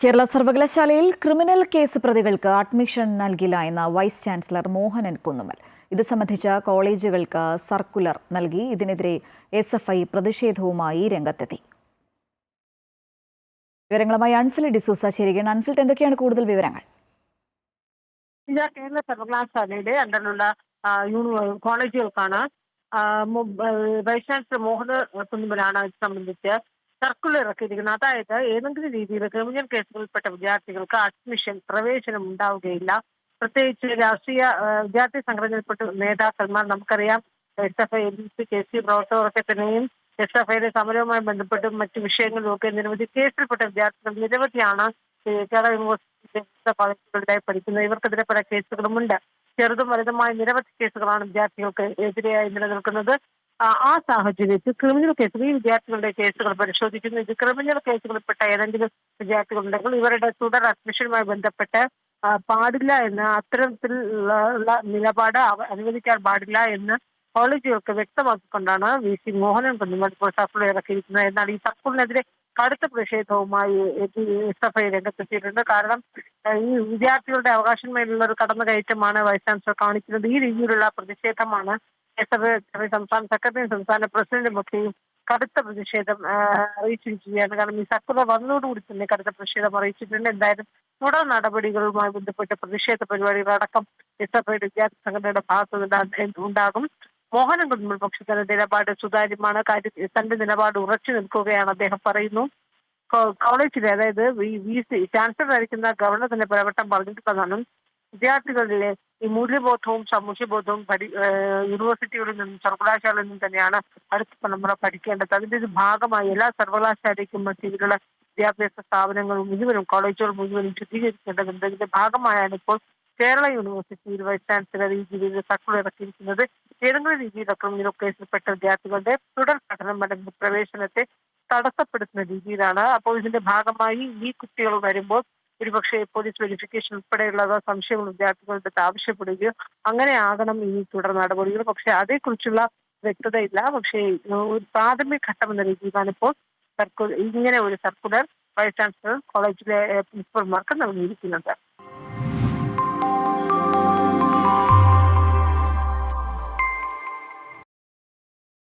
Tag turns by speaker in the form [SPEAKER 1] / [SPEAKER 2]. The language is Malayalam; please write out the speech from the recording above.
[SPEAKER 1] കേരള സർവകലാശാലയിൽ ക്രിമിനൽ കേസ് പ്രതികൾക്ക് അഡ്മിഷൻ നൽകില്ല എന്ന വൈസ് ചാൻസലർ മോഹനൻ കുന്നുമ്മൽ. ഇത് സംബന്ധിച്ച കോളേജുകൾക്ക് സർക്കുലർ നൽകി. ഇതിനെതിരെ SFI പ്രതിഷേധവുമായി രംഗത്തെത്തി. വിവരങ്ങളുമായി അൻഫിൽ ഡിസൂസ ചേരുകയാണ്. അൻഫിൽ, എന്തൊക്കെയാണ് കൂടുതൽ വിവരങ്ങൾ?
[SPEAKER 2] കേരള സർവകലാശാലയുടെ അണ്ടറിലുള്ള കോളേജുകൾക്കാണ് വൈസ് ചാൻസലർ മോഹനൻ കുന്നുമ്മലാണ് ഇത് സംബന്ധിച്ച് സർക്കുലർ ഇറക്കിയിരിക്കുന്നത്. അതായത് ഏതെങ്കിലും രീതിയിൽ ക്രിമിനൽ കേസുകളിൽപ്പെട്ട വിദ്യാർത്ഥികൾക്ക് പ്രവേശനം ഉണ്ടാവുകയില്ല. പ്രത്യേകിച്ച് രാഷ്ട്രീയ വിദ്യാർത്ഥി സംഘടനയിൽപ്പെട്ട നേതാക്കന്മാർ, നമുക്കറിയാം SFI, KC പ്രവർത്തകരൊക്കെ തന്നെയും SFIയുടെ സമരവുമായി ബന്ധപ്പെട്ടും മറ്റു വിഷയങ്ങളിലുമൊക്കെ നിരവധി കേസിൽപ്പെട്ട വിദ്യാർത്ഥികൾ നിരവധിയാണ് കേരള യൂണിവേഴ്സിറ്റി കോളേജുകളിലായി പഠിക്കുന്നത്. ഇവർക്കെതിരെ പല കേസുകളുമുണ്ട്. ചെറുതും വലുതുമായ നിരവധി കേസുകളാണ് വിദ്യാർത്ഥികൾക്ക് എതിരെയായി നിലനിൽക്കുന്നത്. ആ സാഹചര്യത്തിൽ ക്രിമിനൽ കേസുകൾ, ഈ വിദ്യാർത്ഥികളുടെ കേസുകൾ പരിശോധിക്കുന്നു. ഇത് ക്രിമിനൽ കേസുകളിൽപ്പെട്ട ഏതെങ്കിലും വിദ്യാർത്ഥികളുണ്ടെങ്കിൽ ഇവരുടെ തുടർ അഡ്മിഷനുമായി ബന്ധപ്പെട്ട് പാടില്ല എന്ന്, അത്തരത്തിലുള്ള നിലപാട് അനുവദിക്കാൻ പാടില്ല എന്ന് കോളേജുകൾക്ക് വ്യക്തമാക്കിക്കൊണ്ടാണ് VC മോഹനൻ കുന്നുമ്മൽ ഇപ്പോൾ സർക്കുലർ ഇറക്കിയിരിക്കുന്നത്. എന്നാൽ ഈ സർക്കുലറിനെതിരെ കടുത്ത പ്രതിഷേധവുമായി SFI രംഗത്തെത്തിയിട്ടുണ്ട്. കാരണം ഈ വിദ്യാർത്ഥികളുടെ അവകാശമേലുള്ള ഒരു കടന്നുകയറ്റമാണ് വൈസ് ചാൻസലർ കാണിക്കുന്നത്. ഈ രീതിയിലുള്ള പ്രതിഷേധമാണ് SFI സംസ്ഥാന സെക്രട്ടറിയും സംസ്ഥാന പ്രസിഡന്റും ഒക്കെയും കടുത്ത പ്രതിഷേധം അറിയിച്ചിരിക്കുകയാണ്. കാരണം ഈ സർക്കുലർ വന്നതോടുകൂടി തന്നെ കടുത്ത പ്രതിഷേധം അറിയിച്ചിട്ടുണ്ട്. എന്തായാലും തുടർ നടപടികളുമായി ബന്ധപ്പെട്ട് പ്രതിഷേധ പരിപാടികളടക്കം SFIയുടെ വിദ്യാർത്ഥി സംഘടനയുടെ ഭാഗത്ത് ഉണ്ടാകും. മോഹനൻ കുന്നുമ്മൽ പക്ഷത്തിന്റെ നിലപാട് സുതാര്യമാണ്. തന്റെ നിലപാട് ഉറച്ചു നിൽക്കുകയാണ് അദ്ദേഹം പറയുന്നു. കോളേജിലെ, അതായത് VC ചാൻസലർ ആയിരിക്കുന്ന ഗവർണർ തന്നെ പലവട്ടം പറഞ്ഞിട്ടുള്ളതാണ് വിദ്യാർത്ഥികളിലെ ഈ മൂല്യബോധവും സാമൂഹ്യബോധവും യൂണിവേഴ്സിറ്റികളിൽ നിന്നും സർവകലാശാലയിൽ നിന്നും തന്നെയാണ് അടുത്ത തലമുറ പഠിക്കേണ്ടത്. അതിന്റെ ഒരു ഭാഗമായി എല്ലാ സർവകലാശാലയ്ക്കും മറ്റുള്ള വിദ്യാഭ്യാസ സ്ഥാപനങ്ങളും മുഴുവനും, കോളേജുകൾ മുഴുവനും ശുദ്ധീകരിക്കേണ്ടതുണ്ട്. ഇതിന്റെ ഭാഗമായാണ് ഇപ്പോൾ കേരള യൂണിവേഴ്സിറ്റിയിൽ വൈസ് ചാൻസലർ ഈ രീതിയിൽ സർക്കുലർ ഇറക്കിയിരിക്കുന്നത്. ഏതെങ്കിലും രീതിയിലൊക്കെ ക്രിമിനൽ കേസിൽപ്പെട്ട വിദ്യാർത്ഥികളുടെ തുടർ പഠനം അല്ലെങ്കിൽ പ്രവേശനത്തെ തടസ്സപ്പെടുത്തുന്ന രീതിയിലാണ്. അപ്പോൾ ഇതിന്റെ ഭാഗമായി ഈ കുട്ടികൾ വരുമ്പോൾ ഒരുപക്ഷെ പോലീസ് വെരിഫിക്കേഷൻ ഉൾപ്പെടെയുള്ള സംശയങ്ങൾ വിദ്യാർത്ഥികളുടെ ആവശ്യപ്പെടുകയോ അങ്ങനെ ആകണം ഈ തുടർ നടപടികൾ. പക്ഷെ അതേക്കുറിച്ചുള്ള വ്യക്തതയില്ല. പക്ഷേ ഒരു പ്രാഥമിക ഘട്ടം എന്ന രീതിയിലാണ് ഇപ്പോൾ ഇങ്ങനെ ഒരു സർക്കുലർ വൈസ് ചാൻസലർ കോളേജിലെ പ്രിൻസിപ്പൽമാർക്ക് നൽകിയിരിക്കുന്നത്.